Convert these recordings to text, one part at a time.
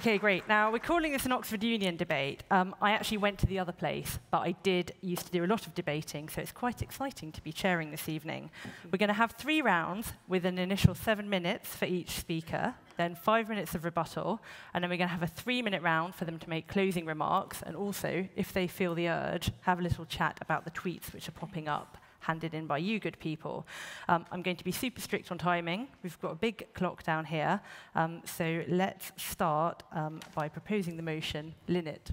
OK, great. Now, we're calling this an Oxford Union debate. I actually went to the other place, but I used to do a lot of debating, so it's quite exciting to be chairing this evening. We're going to have 3 rounds with an initial 7 minutes for each speaker, then 5 minutes of rebuttal, and then we're going to have a 3-minute round for them to make closing remarks, and also, if they feel the urge, have a little chat about the tweets which are popping up, handed in by you good people. I'm going to be super strict on timing. We've got a big clock down here, so let's start by proposing the motion. Linnet.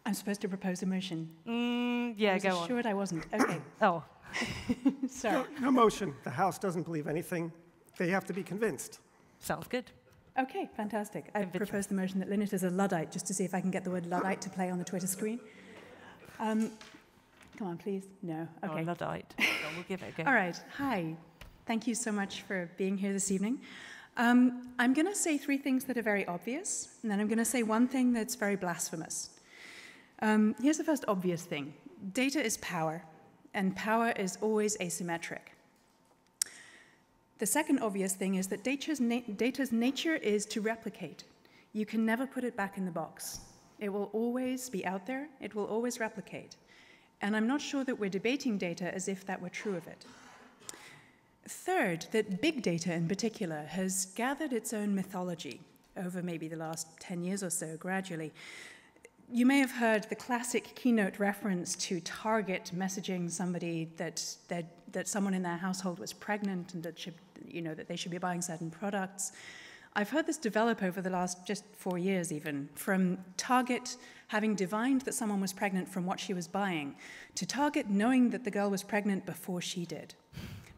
I'm supposed to propose a motion? Yeah, go on. I was assured I wasn't. OK. Oh. Sorry. No motion. The House doesn't believe anything. They have to be convinced. Sounds good. OK, fantastic. I propose the motion that Linnet is a Luddite, just to see if I can get the word Luddite to play on the Twitter screen. Come on, please. No. OK. Oh, Luddite. We'll give it a go. All right. Hi. Thank you so much for being here this evening. I'm going to say 3 things that are very obvious, and then I'm going to say 1 thing that's very blasphemous. Here's the first obvious thing. Data is power, and power is always asymmetric. The second obvious thing is that data's nature is to replicate. You can never put it back in the box. It will always be out there. It will always replicate. And I'm not sure that we're debating data as if that were true of it. Third, that big data in particular has gathered its own mythology over maybe the last 10 years or so, gradually. You may have heard the classic keynote reference to Target messaging somebody that someone in their household was pregnant and that they should be buying certain products. I've heard this develop over the last just 4 years even, from Target having divined that someone was pregnant from what she was buying, to Target knowing that the girl was pregnant before she did,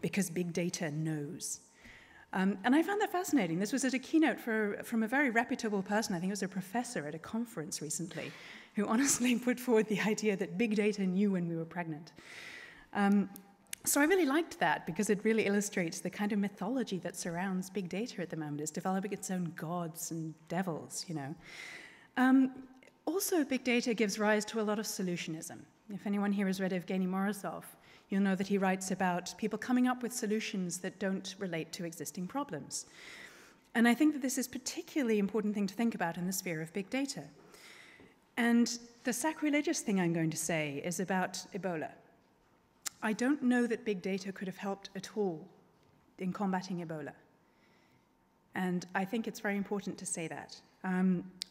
because big data knows. And I found that fascinating. This was at a keynote from a very reputable person. I think it was a professor at a conference recently, who honestly put forward the idea that big data knew when we were pregnant. So I really liked that, because it really illustrates the kind of mythology that surrounds big data at the moment. It's developing its own gods and devils, Also, big data gives rise to a lot of solutionism. If anyone here has read Evgeny Morozov, you'll know that he writes about people coming up with solutions that don't relate to existing problems. And I think that this is a particularly important thing to think about in the sphere of big data. And the sacrilegious thing I'm going to say is about Ebola. I don't know that big data could have helped at all in combating Ebola. And I think it's very important to say that.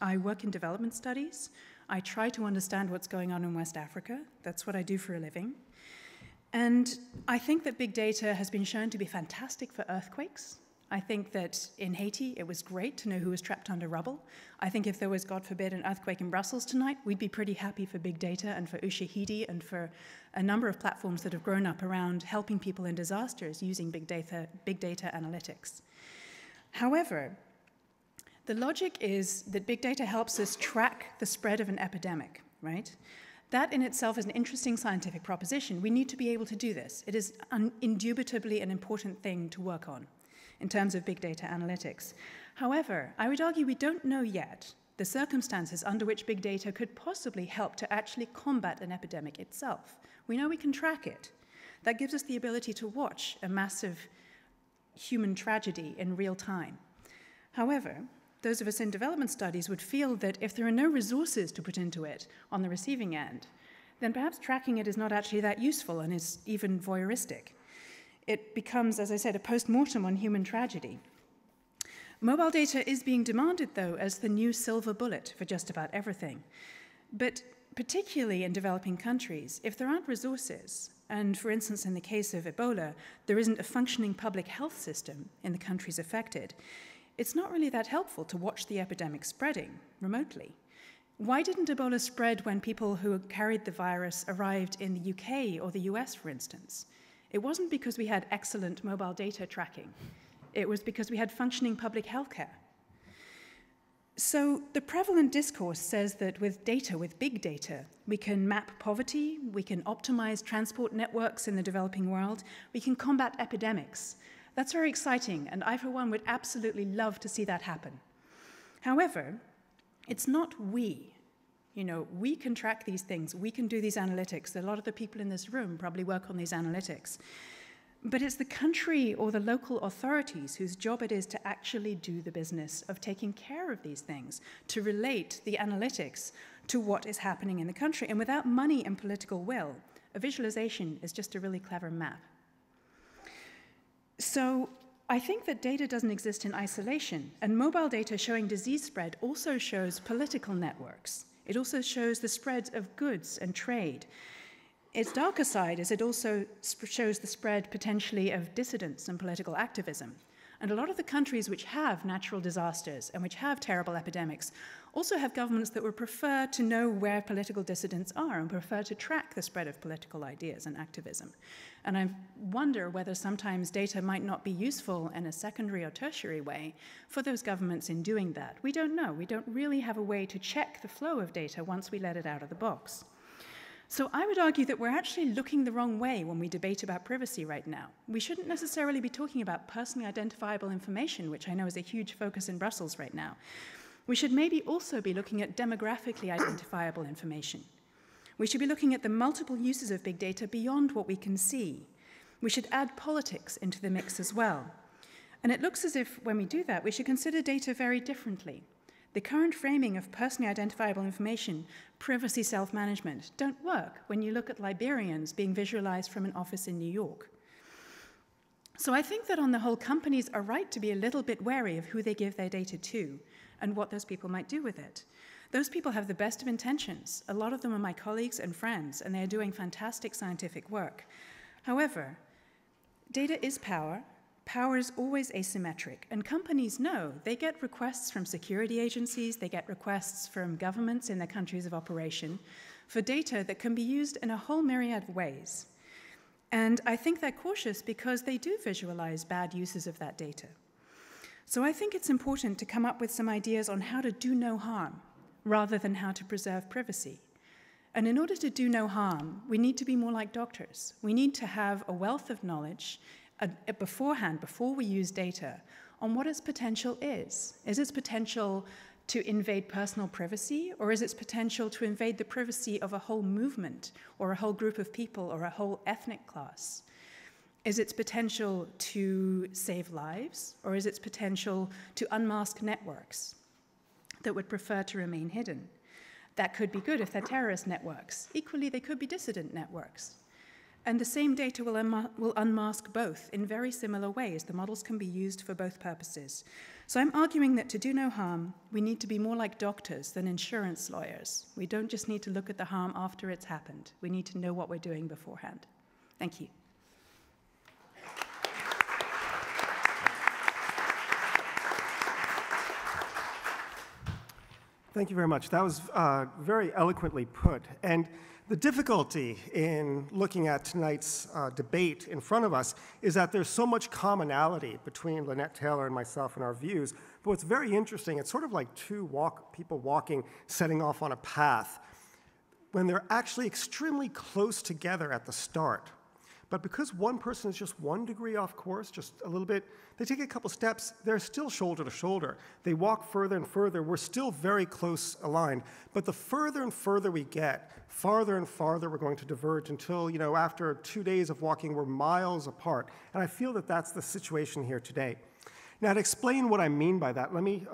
I work in development studies. I try to understand what's going on in West Africa. That's what I do for a living. And I think that big data has been shown to be fantastic for earthquakes. I think that in Haiti, it was great to know who was trapped under rubble. I think if there was, God forbid, an earthquake in Brussels tonight, we'd be pretty happy for big data and for Ushahidi and for a number of platforms that have grown up around helping people in disasters using big data analytics. However, the logic is that big data helps us track the spread of an epidemic, right? That in itself is an interesting scientific proposition. We need to be able to do this. It is indubitably an important thing to work on in terms of big data analytics. However, I would argue we don't know yet the circumstances under which big data could possibly help to actually combat an epidemic itself. We know we can track it. That gives us the ability to watch a massive human tragedy in real time. However, those of us in development studies would feel that if there are no resources to put into it on the receiving end, then perhaps tracking it is not actually that useful and is even voyeuristic. It becomes, as I said, a post-mortem on human tragedy. Mobile data is being demanded, though, as the new silver bullet for just about everything. But particularly in developing countries, if there aren't resources, and for instance, in the case of Ebola, there isn't a functioning public health system in the countries affected, it's not really that helpful to watch the epidemic spreading remotely. Why didn't Ebola spread when people who carried the virus arrived in the UK or the US, for instance? It wasn't because we had excellent mobile data tracking. It was because we had functioning public health care. So the prevalent discourse says that with data, with big data, we can map poverty, we can optimize transport networks in the developing world, we can combat epidemics. That's very exciting, and I, for one, would absolutely love to see that happen. However, it's not we. We can track these things. We can do these analytics. A lot of the people in this room probably work on these analytics. But it's the country or the local authorities whose job it is to actually do the business of taking care of these things, to relate the analytics to what is happening in the country. And without money and political will, a visualization is just a really clever map. So I think that data doesn't exist in isolation, and mobile data showing disease spread also shows political networks. It also shows the spread of goods and trade. Its darker side is it also shows the spread potentially of dissidence and political activism. And a lot of the countries which have natural disasters and which have terrible epidemics also have governments that would prefer to know where political dissidents are and prefer to track the spread of political ideas and activism. And I wonder whether sometimes data might not be useful in a secondary or tertiary way for those governments in doing that. We don't know. We don't really have a way to check the flow of data once we let it out of the box. So I would argue that we're actually looking the wrong way when we debate about privacy right now. We shouldn't necessarily be talking about personally identifiable information, which I know is a huge focus in Brussels right now. We should maybe also be looking at demographically identifiable information. We should be looking at the multiple uses of big data beyond what we can see. We should add politics into the mix as well. And it looks as if when we do that, we should consider data very differently. The current framing of personally identifiable information, privacy self-management, don't work when you look at Liberians being visualized from an office in New York. So I think that on the whole, companies are right to be a little bit wary of who they give their data to and what those people might do with it. Those people have the best of intentions. A lot of them are my colleagues and friends, and they are doing fantastic scientific work. However, data is power. Power is always asymmetric, and companies know they get requests from security agencies, they get requests from governments in their countries of operation for data that can be used in a whole myriad of ways. And I think they're cautious because they do visualize bad uses of that data. So I think it's important to come up with some ideas on how to do no harm rather than how to preserve privacy. And in order to do no harm, we need to be more like doctors. We need to have a wealth of knowledge beforehand, before we use data, on what its potential is. Is its potential to invade personal privacy, or is its potential to invade the privacy of a whole movement, or a whole group of people, or a whole ethnic class? Is its potential to save lives, or is its potential to unmask networks that would prefer to remain hidden? That could be good if they're terrorist networks. Equally, they could be dissident networks. And the same data will unmask both in very similar ways. The models can be used for both purposes. So I'm arguing that to do no harm, we need to be more like doctors than insurance lawyers. We don't just need to look at the harm after it's happened. We need to know what we're doing beforehand. Thank you. Thank you very much. That was very eloquently put. And the difficulty in looking at tonight's debate in front of us is that there's so much commonality between Linnet Taylor and myself and our views. But what's very interesting, it's sort of like two people walking, setting off on a path, when they're actually extremely close together at the start. But because one person is just 1 degree off course, just a little bit, they take a couple steps, they're still shoulder to shoulder. They walk further and further, we're still very close aligned. But the further and further we get, farther and farther we're going to diverge until, after 2 days of walking, we're miles apart. And I feel that that's the situation here today. Now, to explain what I mean by that, let me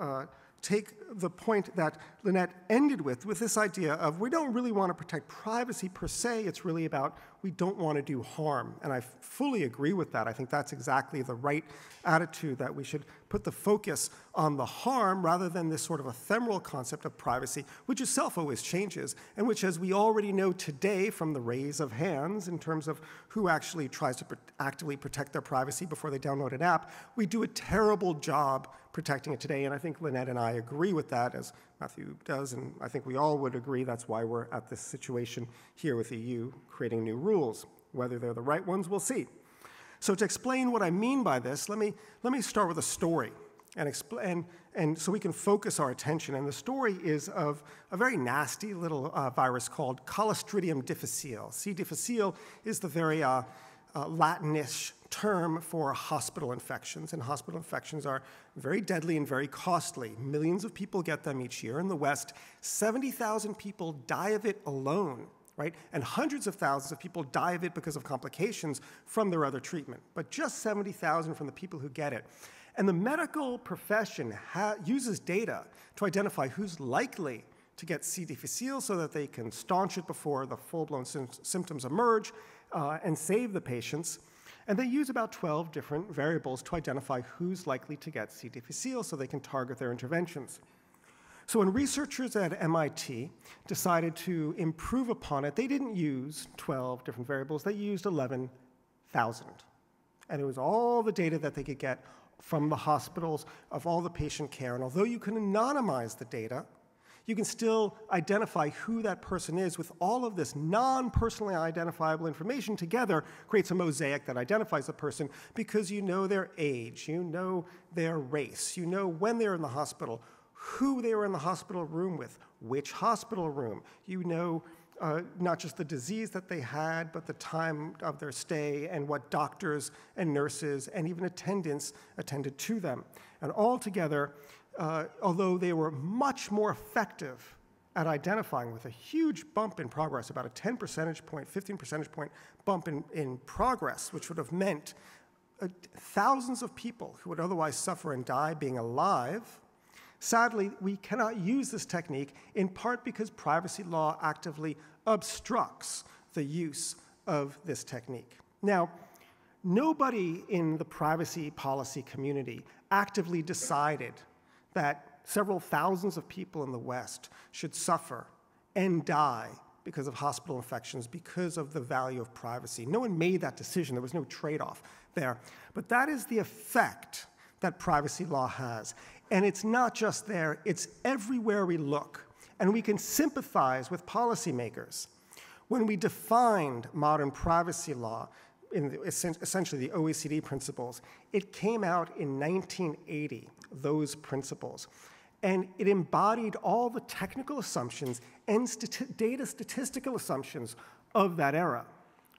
take the point that Linnet ended with this idea of we don't really want to protect privacy per se, it's really about we don't want to do harm. And I fully agree with that. I think that's exactly the right attitude, that we should put the focus on the harm rather than this sort of ephemeral concept of privacy, which itself always changes, and which, as we already know today from the raise of hands in terms of who actually tries to actively protect their privacy before they download an app, we do a terrible job protecting it today, and I think Linnet and I agree with that, as Matthew does, and I think we all would agree that's why we're at this situation here with EU, creating new rules. Whether they're the right ones, we'll see. So to explain what I mean by this, let me start with a story, and so we can focus our attention. And the story is of a very nasty little virus called Clostridium difficile. C. difficile is the very Latinish term for hospital infections, and hospital infections are very deadly and very costly. Millions of people get them each year in the West. 70,000 people die of it alone right? And hundreds of thousands of people die of it because of complications from their other treatment, but just 70,000 from the people who get it. And the medical profession uses data to identify who's likely to get C. difficile so that they can staunch it before the full-blown symptoms emerge and save the patients. And they use about 12 different variables to identify who's likely to get C. difficile so they can target their interventions. So when researchers at MIT decided to improve upon it, they didn't use 12 different variables, they used 11,000. And it was all the data that they could get from the hospitals of all the patient care. And although you can anonymize the data, you can still identify who that person is with all of this non-personally identifiable information together creates a mosaic that identifies the person because you know their age, you know their race, you know when they're in the hospital, who they were in the hospital room with, which hospital room. You know not just the disease that they had, but the time of their stay and what doctors and nurses and even attendants attended to them. And altogether, although they were much more effective at identifying with a huge bump in progress, about a 10 percentage point, 15 percentage point bump in progress, which would have meant thousands of people who would otherwise suffer and die being alive, sadly, we cannot use this technique in part because privacy law actively obstructs the use of this technique. Now, nobody in the privacy policy community actively decided that several thousands of people in the West should suffer and die because of hospital infections, because of the value of privacy. No one made that decision. There was no trade-off there. But that is the effect that privacy law has. And it's not just there, it's everywhere we look. And we can sympathize with policymakers. When we defined modern privacy law, in essentially the OECD principles, it came out in 1980, those principles. And it embodied all the technical assumptions and data statistical assumptions of that era,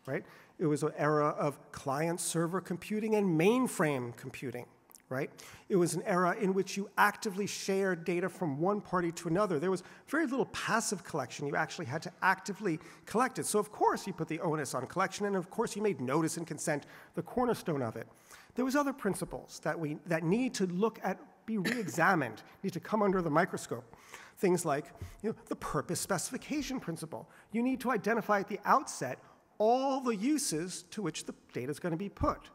right? It was an era of client-server computing and mainframe computing, right? It was an era in which you actively shared data from one party to another. There was very little passive collection. You actually had to actively collect it. So of course you put the onus on collection, and of course you made notice and consent the cornerstone of it. There was other principles that need to look at, be re-examined, need to come under the microscope. Things like the purpose specification principle. You need to identify at the outset all the uses to which the data is going to be put.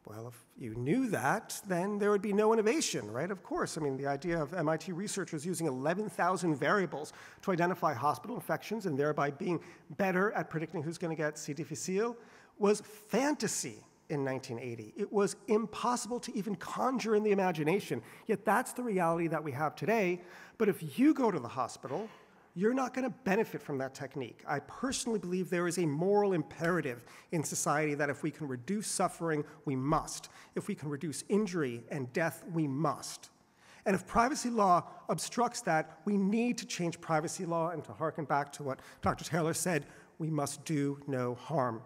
Well, if you knew that, then there would be no innovation, right? Of course. I mean, the idea of MIT researchers using 11,000 variables to identify hospital infections and thereby being better at predicting who's going to get C. difficile was fantasy in 1980. It was impossible to even conjure in the imagination. Yet that's the reality that we have today. But if you go to the hospital, you're not going to benefit from that technique. I personally believe there is a moral imperative in society that if we can reduce suffering, we must. If we can reduce injury and death, we must. And if privacy law obstructs that, we need to change privacy law. And to harken back to what Dr. Taylor said, we must do no harm.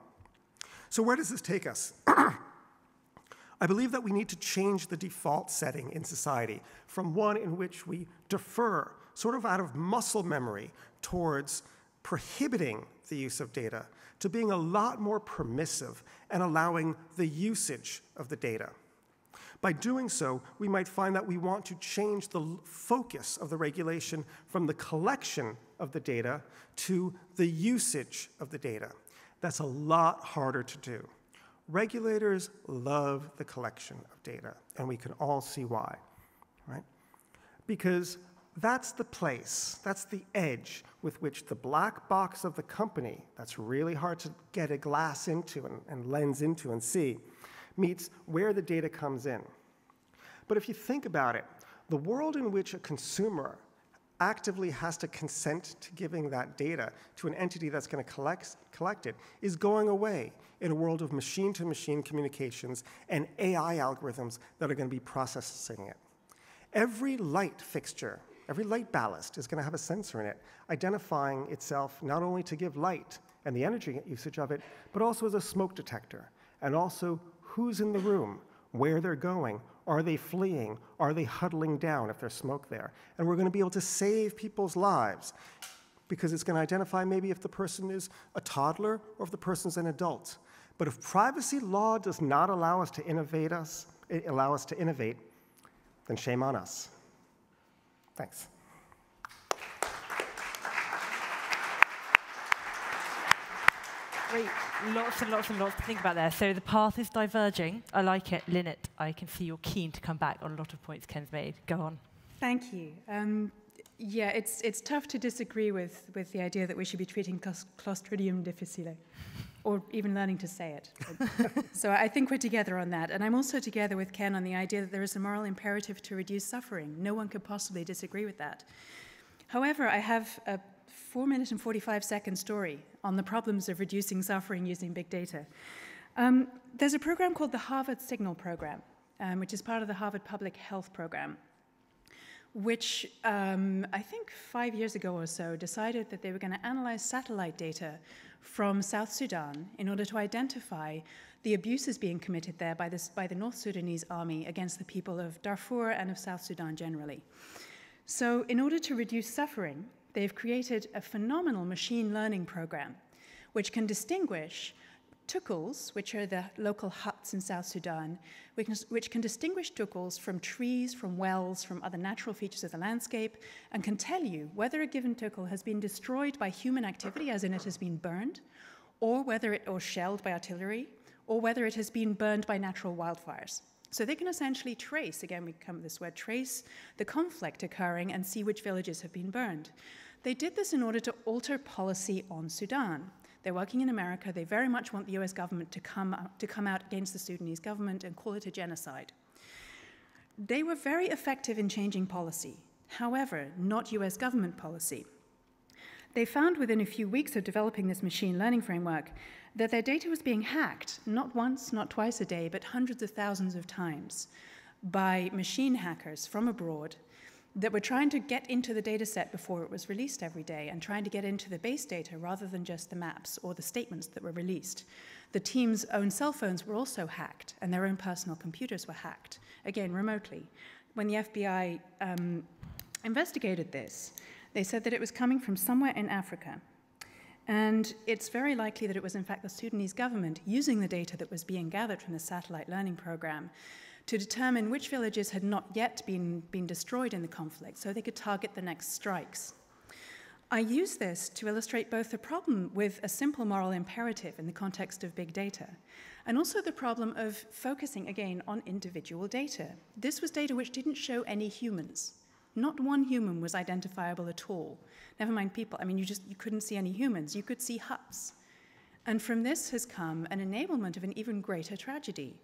So where does this take us? I believe that we need to change the default setting in society from one in which we defer, sort of out of muscle memory, towards prohibiting the use of data, to being a lot more permissive and allowing the usage of the data. By doing so, we might find that we want to change the focus of the regulation from the collection of the data to the usage of the data. That's a lot harder to do. Regulators love the collection of data, and we can all see why, right? Because that's the place, that's the edge with which the black box of the company, that's really hard to get a glass into and lens into and see, meets where the data comes in. But if you think about it, the world in which a consumer actively has to consent to giving that data to an entity that's going to collect it is going away in a world of machine-to-machine communications and AI algorithms that are going to be processing it. Every light fixture, every light ballast is going to have a sensor in it, identifying itself not only to give light and the energy usage of it, but also as a smoke detector, and also who's in the room, where they're going, are they fleeing, are they huddling down if there's smoke there? And we're going to be able to save people's lives. because it's going to identify maybe if the person is a toddler or if the person's an adult. But if privacy law does not allow us to innovate, then shame on us. Thanks. Great. Lots and lots and lots to think about there. So the path is diverging. I like it. Linnet, I can see you're keen to come back on a lot of points Ken's made. Go on. Thank you. Yeah, it's tough to disagree with the idea that we should be treating Clostridium difficile, or even learning to say it. So I think we're together on that. And I'm also together with Ken on the idea that there is a moral imperative to reduce suffering. No one could possibly disagree with that. However, I have a 4-minute and 45-second story on the problems of reducing suffering using big data. There's a program called the Harvard Signal Program, which is part of the Harvard Public Health Program, which I think 5 years ago or so decided that they were going to analyze satellite data from South Sudan in order to identify the abuses being committed there by the North Sudanese army against the people of Darfur and of South Sudan generally. So in order to reduce suffering, they've created a phenomenal machine learning program which can distinguish tukals, which are the local huts in South Sudan, which can distinguish tukals from trees, from wells, from other natural features of the landscape, and can tell you whether a given tukal has been destroyed by human activity, as in it has been burned, or shelled by artillery, or whether it has been burned by natural wildfires. So they can essentially trace, again we come to this word, trace the conflict occurring and see which villages have been burned. They did this in order to alter policy on Sudan. They're working in America. They very much want the US government to come out against the Sudanese government and call it a genocide. They were very effective in changing policy. However, not US government policy. They found within a few weeks of developing this machine learning framework that their data was being hacked, not once, not twice a day, but hundreds of thousands of times by machine hackers from abroad that were trying to get into the data set before it was released every day and trying to get into the base data rather than just the maps or the statements that were released. The team's own cell phones were also hacked and their own personal computers were hacked, again, remotely. When the FBI investigated this, they said that it was coming from somewhere in Africa. And it's very likely that it was, in fact, the Sudanese government using the data that was being gathered from the satellite learning program to determine which villages had not yet been destroyed in the conflict so they could target the next strikes. I use this to illustrate both the problem with a simple moral imperative in the context of big data, and also the problem of focusing, again, on individual data. This was data which didn't show any humans. Not one human was identifiable at all. Never mind people. I mean, you couldn't see any humans. You could see huts. And from this has come an enablement of an even greater tragedy.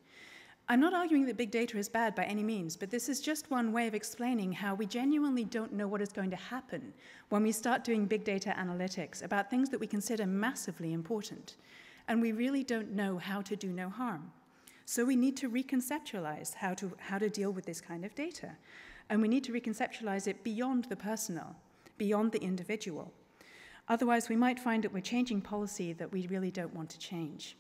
I'm not arguing that big data is bad by any means, but this is just one way of explaining how we genuinely don't know what is going to happen when we start doing big data analytics about things that we consider massively important. And we really don't know how to do no harm. So we need to reconceptualize how to deal with this kind of data. And we need to reconceptualize it beyond the personal, beyond the individual. Otherwise, we might find that we're changing policy that we really don't want to change.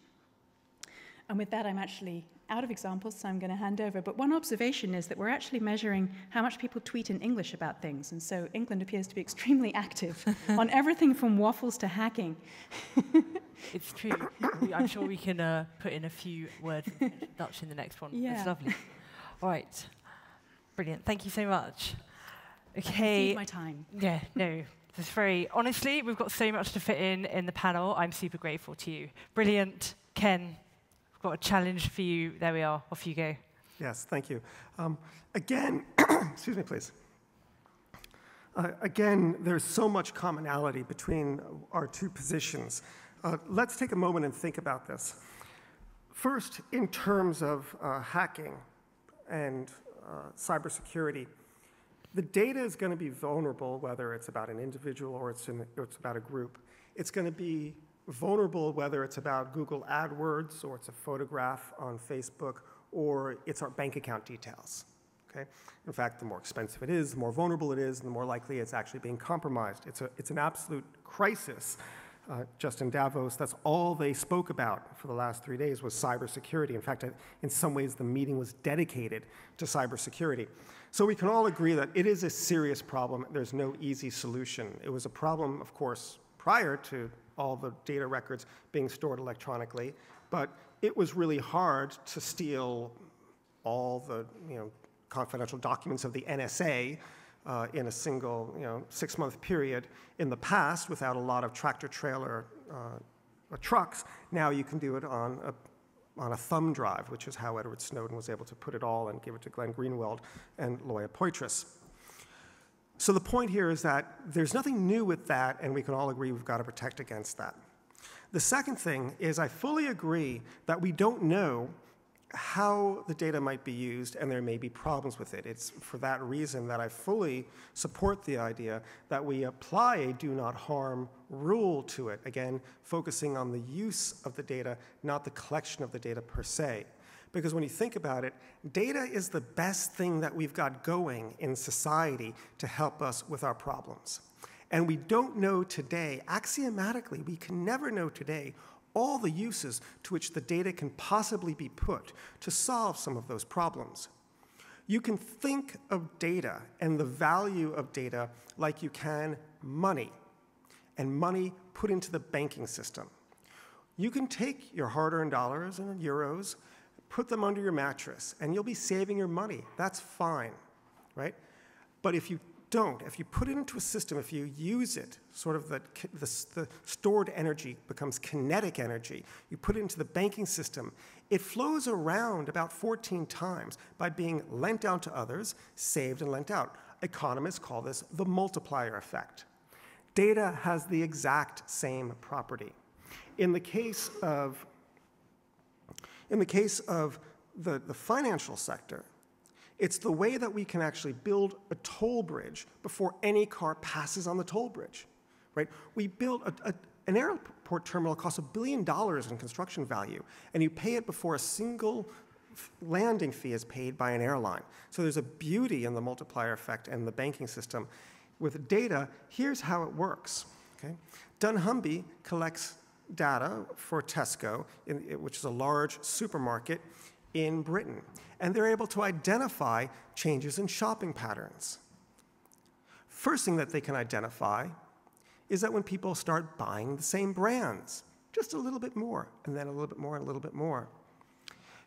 And with that, I'm actually out of examples, so I'm going to hand over. But one observation is that we're actually measuring how much people tweet in English about things. And so England appears to be extremely active on everything from waffles to hacking. It's true. I'm sure we can put in a few words in Dutch in the next one. Yeah. It's lovely. All right. Brilliant. Thank you so much. Okay. Save my time. Yeah, no. This is very, honestly, we've got so much to fit in the panel. I'm super grateful to you. Brilliant. Ken, we've got a challenge for you. There we are. Off you go. Yes, thank you. Again, excuse me, please. Again, there's so much commonality between our two positions. Let's take a moment and think about this. First, in terms of hacking and cybersecurity, the data is going to be vulnerable, whether it's about an individual or it's about a group. It's going to be vulnerable whether it's about Google AdWords or it's a photograph on Facebook or it's our bank account details. Okay? In fact, the more expensive it is, the more vulnerable it is, and the more likely it's actually being compromised. It's an absolute crisis just in Davos. That's all they spoke about for the last 3 days was cybersecurity. In fact, in some ways, the meeting was dedicated to cybersecurity. So we can all agree that it is a serious problem. There's no easy solution. It was a problem, of course, prior to all the data records being stored electronically, but it was really hard to steal all the confidential documents of the NSA in a single 6-month period in the past without a lot of tractor-trailer trucks. Now you can do it on a thumb drive, which is how Edward Snowden was able to put it all and give it to Glenn Greenwald and Loya Poitras. So the point here is that there's nothing new with that, and we can all agree we've got to protect against that. The second thing is I fully agree that we don't know how the data might be used, and there may be problems with it. It's for that reason that I fully support the idea that we apply a do not harm rule to it, again, focusing on the use of the data, not the collection of the data per se. Because when you think about it, data is the best thing that we've got going in society to help us with our problems. And we don't know today, axiomatically, we can never know today all the uses to which the data can possibly be put to solve some of those problems. You can think of data and the value of data like you can money, and money put into the banking system. You can take your hard-earned dollars and euros, put them under your mattress, and you'll be saving your money. That's fine, right? But if you don't, if you put it into a system, if you use it, sort of the stored energy becomes kinetic energy, you put it into the banking system, it flows around about 14 times by being lent out to others, saved and lent out. Economists call this the multiplier effect. Data has the exact same property. In the case of the financial sector, it's the way that we can actually build a toll bridge before any car passes on the toll bridge, right? We built an airport terminal that costs $1 billion in construction value, and you pay it before a single landing fee is paid by an airline. So there's a beauty in the multiplier effect and the banking system. With data, here's how it works, okay? dunnhumby collects data for Tesco, which is a large supermarket in Britain, and they're able to identify changes in shopping patterns. First thing that they can identify is that when people start buying the same brands, just a little bit more, and then a little bit more, and a little bit more.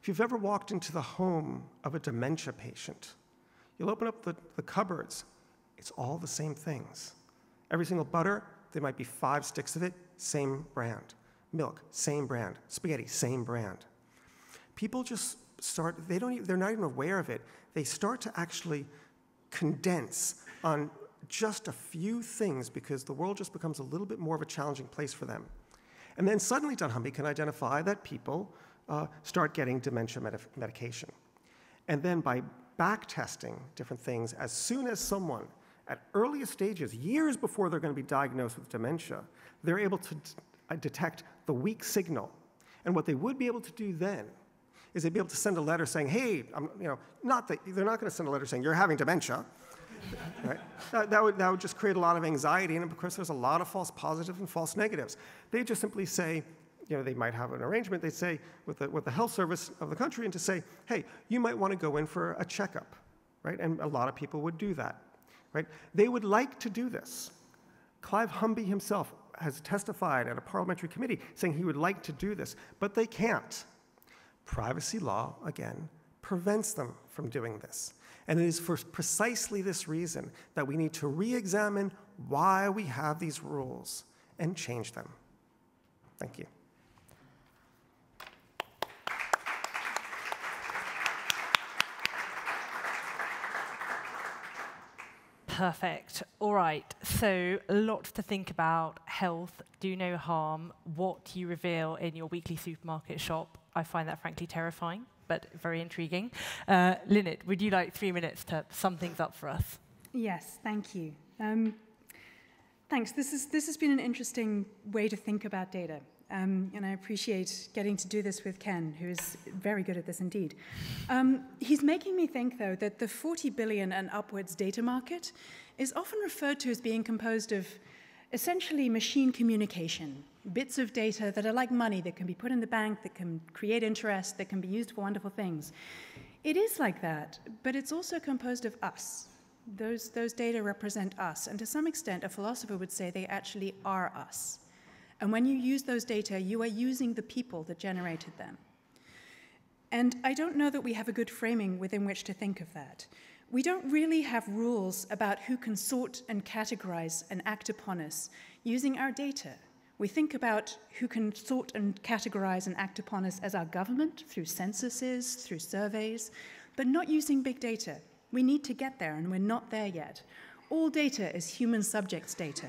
If you've ever walked into the home of a dementia patient, you'll open up the cupboards. It's all the same things. Every single butter, there might be 5 sticks of it, same brand. Milk, same brand. Spaghetti, same brand. People just start, they're not even aware of it. They start to actually condense on just a few things because the world just becomes a little bit more of a challenging place for them. And then suddenly dunnhumby can identify that people start getting dementia medication. And then by back testing different things, as soon as someone at earliest stages, years before they're going to be diagnosed with dementia, they're able to detect the weak signal. And what they would be able to do then is they'd be able to send a letter saying, hey, not that they're not going to send a letter saying you're having dementia, right? That would just create a lot of anxiety, and of course there's a lot of false positives and false negatives. They just simply say, they might have an arrangement, they say, with the health service of the country, and to say, hey, you might want to go in for a checkup, right? And a lot of people would do that, right? They would like to do this. Clive Humby himself has testified at a parliamentary committee saying he would like to do this, but they can't. Privacy law, again, prevents them from doing this. And it is for precisely this reason that we need to re-examine why we have these rules and change them. Thank you. Perfect. All right. So lots to think about. Health, do no harm, what you reveal in your weekly supermarket shop. I find that frankly terrifying, but very intriguing. Linnet, would you like 3 minutes to sum things up for us? Yes, thank you. Thanks. This has been an interesting way to think about data. And I appreciate getting to do this with Ken, who is very good at this indeed. He's making me think, though, that the 40 billion and upwards data market is often referred to as being composed of essentially machine communication. bits of data that are like money, that can be put in the bank, that can create interest, that can be used for wonderful things. It is like that, but it's also composed of us. Those data represent us, and to some extent, a philosopher would say they actually are us. And when you use those data, you are using the people that generated them. And I don't know that we have a good framing within which to think of that. We don't really have rules about who can sort and categorize and act upon us using our data. We think about who can sort and categorize and act upon us as our government, through censuses, through surveys, but not using big data. We need to get there, and we're not there yet. All data is human subjects data,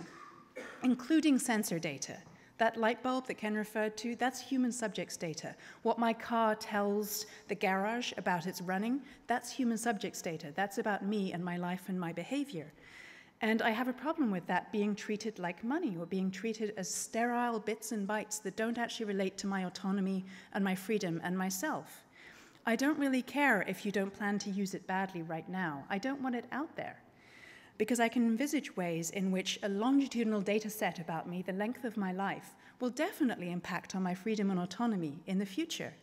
including sensor data. That light bulb that Ken referred to, that's human subjects data. What my car tells the garage about its running, that's human subjects data. That's about me and my life and my behavior. And I have a problem with that being treated like money, or being treated as sterile bits and bytes that don't actually relate to my autonomy and my freedom and myself. I don't really care if you don't plan to use it badly right now. I don't want it out there, because I can envisage ways in which a longitudinal data set about me, the length of my life, will definitely impact on my freedom and autonomy in the future,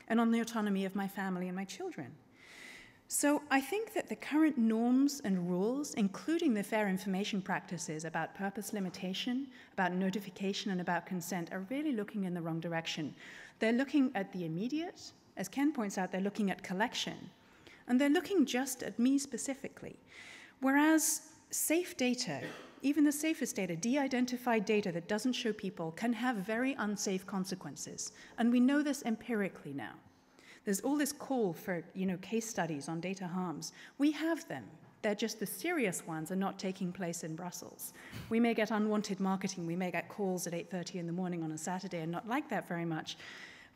and on the autonomy of my family and my children. So I think that the current norms and rules, including the fair information practices about purpose limitation, about notification, and about consent, are really looking in the wrong direction. They're looking at the immediate. As Ken points out, they're looking at collection. And they're looking just at me specifically. Whereas safe data, even the safest data, de-identified data that doesn't show people, can have very unsafe consequences. And we know this empirically now. There's all this call for, case studies on data harms. We have them. They're just the serious ones are not taking place in Brussels. We may get unwanted marketing. We may get calls at 8:30 in the morning on a Saturday and not like that very much.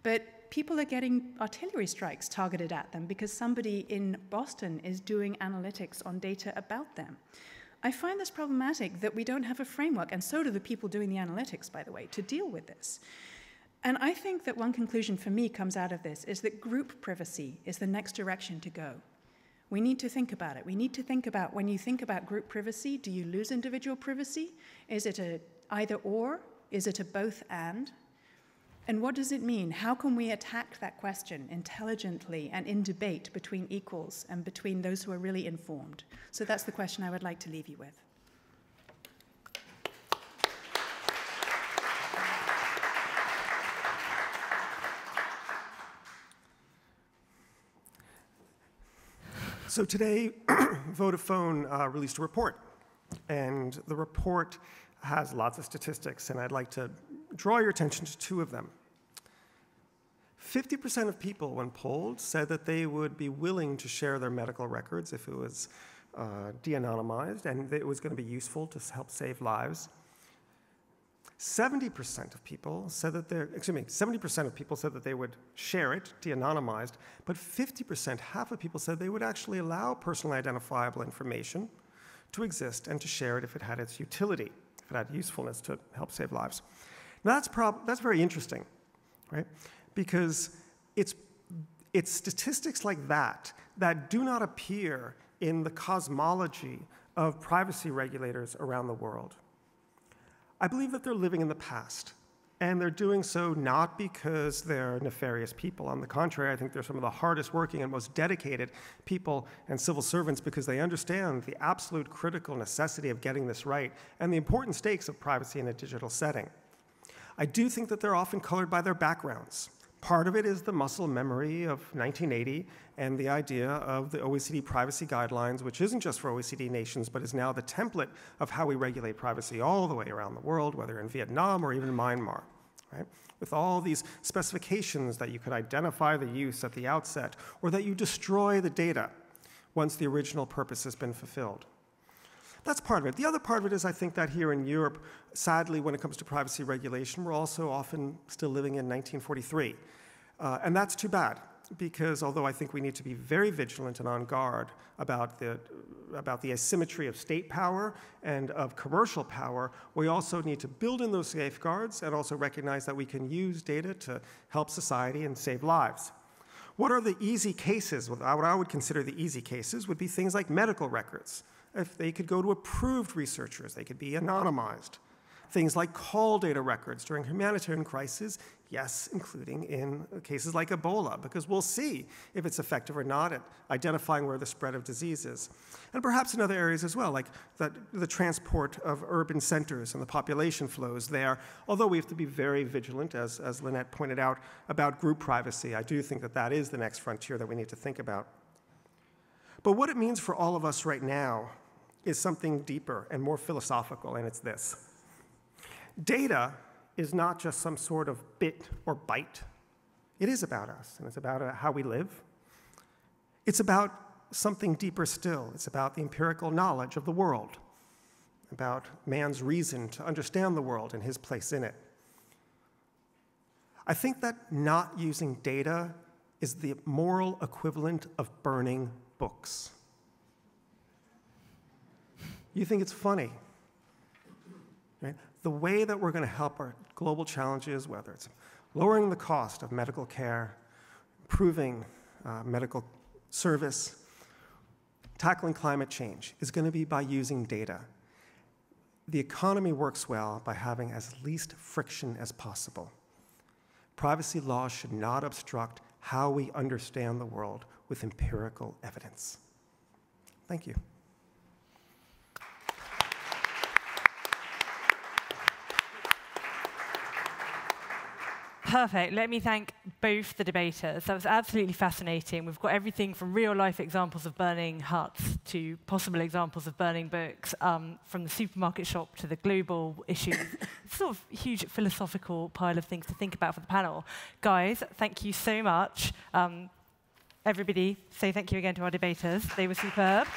But people are getting artillery strikes targeted at them because somebody in Boston is doing analytics on data about them. I find this problematic that we don't have a framework, and so do the people doing the analytics, by the way, to deal with this. And I think that one conclusion for me comes out of this is that group privacy is the next direction to go. We need to think about it. We need to think about, when you think about group privacy, do you lose individual privacy? Is it a either or? Is it a both and? And what does it mean? How can we attack that question intelligently and in debate between equals and between those who are really informed? So that's the question I would like to leave you with. So today, Vodafone released a report, and the report has lots of statistics, and I'd like to draw your attention to two of them. 50% of people, when polled, said that they would be willing to share their medical records if it was de-anonymized and it was going to be useful to help save lives. 70% of people said that 70% of people said that they would share it, de-anonymized, but 50%, half of people said they would actually allow personally identifiable information to exist and to share it if it had its utility, if it had usefulness to help save lives. Now that's very interesting, right? Because it's statistics like that that do not appear in the cosmology of privacy regulators around the world. I believe that they're living in the past, and they're doing so not because they're nefarious people. On the contrary, I think they're some of the hardest working and most dedicated people and civil servants because they understand the absolute critical necessity of getting this right and the important stakes of privacy in a digital setting. I do think that they're often colored by their backgrounds. Part of it is the muscle memory of 1980 and the idea of the OECD privacy guidelines, which isn't just for OECD nations, but is now the template of how we regulate privacy all the way around the world, whether in Vietnam or even Myanmar, right? With all these specifications that you could identify the use at the outset, or that you destroy the data once the original purpose has been fulfilled. That's part of it. The other part of it is I think that here in Europe, sadly, when it comes to privacy regulation, we're also often still living in 1943. And that's too bad, because although I think we need to be very vigilant and on guard about the asymmetry of state power and of commercial power, we also need to build in those safeguards and also recognize that we can use data to help society and save lives. What are the easy cases? What I would consider the easy cases would be things like medical records. If they could go to approved researchers, they could be anonymized. things like call data records during humanitarian crises, yes, including in cases like Ebola, because we'll see if it's effective or not at identifying where the spread of disease is. And perhaps in other areas as well, like the transport of urban centers and the population flows there, although we have to be very vigilant, as Linnet pointed out, about group privacy. I do think that that is the next frontier that we need to think about. But what it means for all of us right now is something deeper and more philosophical, and it's this. Data is not just some sort of bit or byte. It is about us, and it's about how we live. It's about something deeper still. It's about the empirical knowledge of the world, about man's reason to understand the world and his place in it. I think that not using data is the moral equivalent of burning books. You think it's funny, right? The way that we're going to help our global challenges, whether it's lowering the cost of medical care, improving medical service, tackling climate change, is going to be by using data. The economy works well by having as least friction as possible. Privacy laws should not obstruct how we understand the world with empirical evidence. Thank you. Perfect. Let me thank both the debaters. That was absolutely fascinating. We've got everything from real-life examples of burning huts to possible examples of burning books, from the supermarket shop to the global issues. Sort of huge philosophical pile of things to think about for the panel. Guys, thank you so much. Everybody, say thank you again to our debaters. They were superb.